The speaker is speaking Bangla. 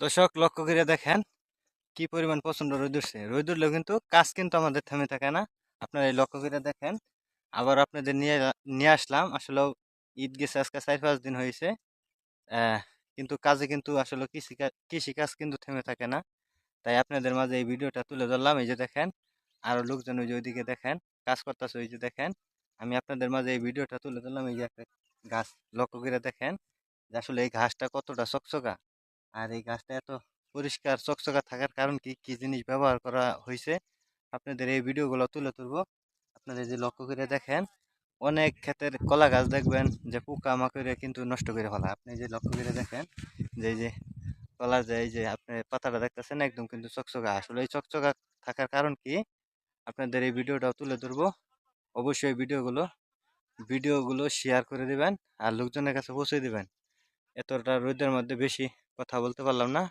দর্শক লক্ষ্য করে দেখেন কি পরিমাণ প্রচন্ড রোদ উঠছে। রোদ উঠলেও কিন্তু কাজ কিন্তু আমাদের থেমে থাকে না। আপনারা এই লক্ষ্য করে দেখেন। আবার আপনাদের নিয়ে আসলাম। আসলে ঈদ গেছে আজকে 4-5 দিন হয়েছে। আহ, কিন্তু কাজে কিন্তু আসলে কৃষি কাজ কিন্তু থেমে থাকে না। তাই আপনাদের মাঝে এই ভিডিওটা তুলে ধরলাম। এই যে দেখেন, আরো লোকজন ওই যে ওইদিকে দেখেন কাজ করতেছে। ওই যে দেখেন, আমি আপনাদের মাঝে এই ভিডিওটা তুলে ধরলাম। এই যে একটা গাছ লক্ষ্য করে দেখেন যে আসলে এই ঘাসটা কতটা চকচকা। আর এই গাছটা এত পরিষ্কার চকচকা থাকার কারণ কি কি জিনিস ব্যবহার করা হয়েছে আপনাদের এই ভিডিওগুলো তুলে ধরবো। আপনারা যে লক্ষ্য করে দেখেন, অনেক ক্ষেতের কলা গাছ দেখবেন যে পোকা মাকড়ে কিন্তু নষ্ট করে ফেলা। আপনি যে লক্ষ্য করে দেখেন যে এই যে কলার যে এই যে আপনি পাতাটা দেখতেছেন একদম কিন্তু চকচকা। আসলে এই চকচকা থাকার কারণ কি আপনাদের এই ভিডিওটাও তুলে ধরবো। অবশ্যই ভিডিওগুলো শেয়ার করে দিবেন আর লোকজনের কাছে পৌঁছে দিবেন। এতটা রোদের মধ্যে বেশি কথা বলতে পারলাম না।